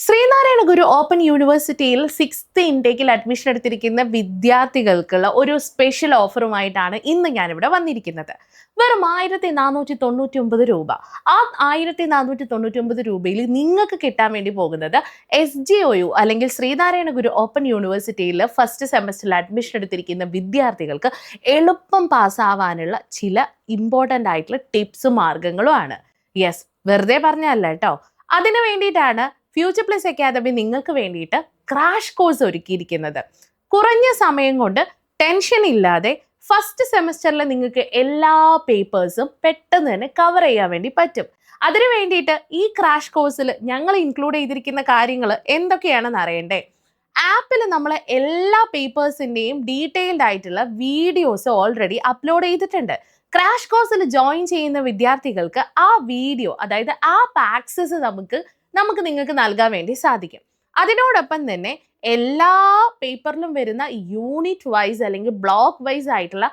ശ്രീനാരായണ ഗുരു open യൂണിവേഴ്സിറ്റിയിൽ 6th ഇൻടേക്കിൽ admission എടുത്തിരിക്കുന്ന വിദ്യാർത്ഥികൾക്കുള്ള ഒരു സ്പെഷ്യൽ ഓഫറുമായിട്ടാണ് ഇന്ന് ഞാനിവിടെ വന്നിരിക്കുന്നത്. വെറും 1499 രൂപ. ആ 1499 രൂപയിൽ നിങ്ങൾക്ക് കിട്ടാൻ വേണ്ടി പോകുന്നത് SGOU അല്ലെങ്കിൽ ശ്രീനാരായണ ഗുരു ഓപ്പൺ യൂണിവേഴ്സിറ്റിയിൽ ഫസ്റ്റ് സെമസ്റ്ററിൽ അഡ്മിഷൻ എടുത്തിരിക്കുന്ന വിദ്യാർത്ഥികൾക്ക് എളുപ്പം പാസ്സാവാനുള്ള ചില ഇമ്പോർട്ടൻ്റ് ആയിട്ടുള്ള ടിപ്സും മാർഗങ്ങളും ആണ്. യെസ്, വെറുതെ പറഞ്ഞല്ല കേട്ടോ. അതിനു വേണ്ടിയിട്ടാണ് ഫ്യൂച്ചർ പ്ലസ് അക്കാദമി നിങ്ങൾക്ക് വേണ്ടിയിട്ട് ക്രാഷ് കോഴ്സ് ഒരുക്കിയിരിക്കുന്നത്. കുറഞ്ഞ സമയം കൊണ്ട് ടെൻഷൻ ഇല്ലാതെ ഫസ്റ്റ് സെമസ്റ്ററിൽ നിങ്ങൾക്ക് എല്ലാ പേപ്പേഴ്സും പെട്ടെന്ന് തന്നെ കവർ ചെയ്യാൻ വേണ്ടി പറ്റും. അതിനു വേണ്ടിയിട്ട് ഈ ക്രാഷ് കോഴ്സിൽ ഞങ്ങൾ ഇൻക്ലൂഡ് ചെയ്തിരിക്കുന്ന കാര്യങ്ങൾ എന്തൊക്കെയാണെന്ന് അറിയണ്ടേ? ആപ്പിൽ നമ്മൾ എല്ലാ പേപ്പേഴ്സിൻ്റെയും ഡീറ്റെയിൽഡ് ആയിട്ടുള്ള വീഡിയോസ് ഓൾറെഡി അപ്ലോഡ് ചെയ്തിട്ടുണ്ട്. ക്രാഷ് കോഴ്സിൽ ജോയിൻ ചെയ്യുന്ന വിദ്യാർത്ഥികൾക്ക് ആ വീഡിയോ, അതായത് ആപ്പ് ആക്സസ് നമുക്ക് നിങ്ങൾക്ക് നൽകാൻ വേണ്ടി സാധിക്കും. അതിനോടൊപ്പം തന്നെ എല്ലാ പേപ്പറിലും വരുന്ന യൂണിറ്റ് വൈസ് അല്ലെങ്കിൽ ബ്ലോക്ക് വൈസ് ആയിട്ടുള്ള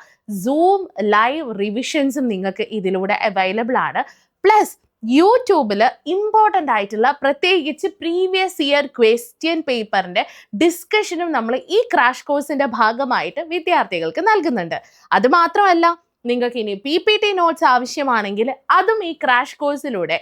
സൂം ലൈവ് റിവിഷൻസും നിങ്ങൾക്ക് ഇതിലൂടെ അവൈലബിൾ ആണ്. പ്ലസ് യൂട്യൂബിൽ ഇമ്പോർട്ടൻ്റ് ആയിട്ടുള്ള പ്രത്യേകിച്ച് പ്രീവിയസ് ഇയർ ക്വസ്റ്റ്യൻ പേപ്പറിൻ്റെ ഡിസ്കഷനും നമ്മൾ ഈ ക്രാഷ് കോഴ്സിൻ്റെ ഭാഗമായിട്ട് വിദ്യാർത്ഥികൾക്ക് നൽകുന്നുണ്ട്. അതുമാത്രമല്ല, നിങ്ങൾക്ക് ഇനി PPT നോട്ട്സ് ആവശ്യമാണെങ്കിൽ അതും ഈ ക്രാഷ് കോഴ്സിലൂടെ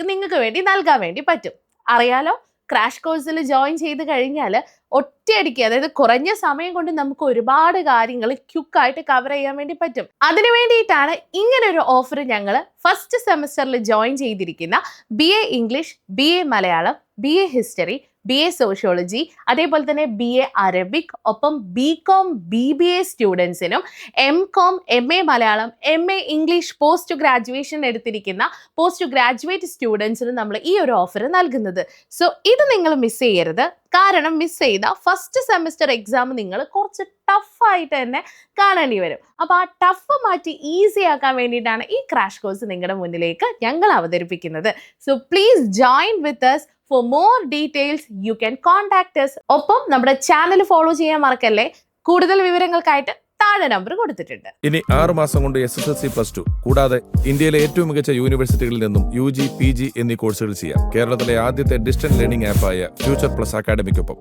നിങ്ങൾക്ക് വേണ്ടി നൽകാൻ വേണ്ടി പറ്റും. അറിയാലോ, ക്രാഷ് കോഴ്സിൽ ജോയിൻ ചെയ്ത് കഴിഞ്ഞാൽ ഒറ്റയടിക്ക്, അതായത് കുറഞ്ഞ സമയം കൊണ്ട് നമുക്ക് ഒരുപാട് കാര്യങ്ങൾ ക്യുക്കായിട്ട് കവർ ചെയ്യാൻ വേണ്ടി പറ്റും. അതിനു വേണ്ടിയിട്ടാണ് ഇങ്ങനൊരു ഓഫർ ഞങ്ങൾ ഫസ്റ്റ് സെമസ്റ്ററിൽ ജോയിൻ ചെയ്തിരിക്കുന്ന BA English, BA Malayalam, BA history, BA sociology, അതേപോലെ തന്നെ BA അറബിക്, ഒപ്പം BCom BBA സ്റ്റുഡൻസിനും MCom MA Malayalam, MA English post graduation എടുത്തിരിക്കുന്ന പോസ്റ്റ് ഗ്രാജുവേറ്റ് സ്റ്റുഡൻസിനും നമ്മൾ ഈ ഒരു ഓഫർ നൽകുന്നത്. സോ ഇത് നിങ്ങൾ മിസ് ചെയ്യരുത്. കാരണം മിസ് ചെയ്ത ഫസ്റ്റ് സെമസ്റ്റർ എക്സാം നിങ്ങൾ കുറച്ച് ടഫായിട്ട് തന്നെ കാണേണ്ടി വരും. അപ്പോൾ ആ ടഫ് മാറ്റി ഈസി ആക്കാൻ വേണ്ടിയിട്ടാണ് ഈ ക്രാഷ് കോഴ്സ് നിങ്ങളുടെ മുന്നിലേക്ക് ഞങ്ങൾ അവതരിപ്പിക്കുന്നത്. So please join with us. For more details, you can contact us. ഒപ്പം നമ്മുടെ ചാനൽ ഫോളോ ചെയ്യാൻ മറക്കല്ലേ. കൂടുതൽ വിവരങ്ങൾക്കായിട്ട് താഴെ നമ്പർ കൊടുത്തിട്ടുണ്ട്. ഇനി 6 മാസം കൊണ്ട് SSLC +2 കൂടാതെ ഇന്ത്യയിലെ ഏറ്റവും മികച്ച യൂണിവേഴ്സിറ്റികളിൽ നിന്നും UG PG എന്നീ കോഴ്സുകൾ ചെയ്യാം. കേരളത്തിലെ ആദ്യത്തെ ഡിസ്റ്റൻസ് ലേണിംഗ് ആപ്പായ ഫ്യൂച്ചർ പ്ലസ് അക്കാഡമിക്കൊപ്പം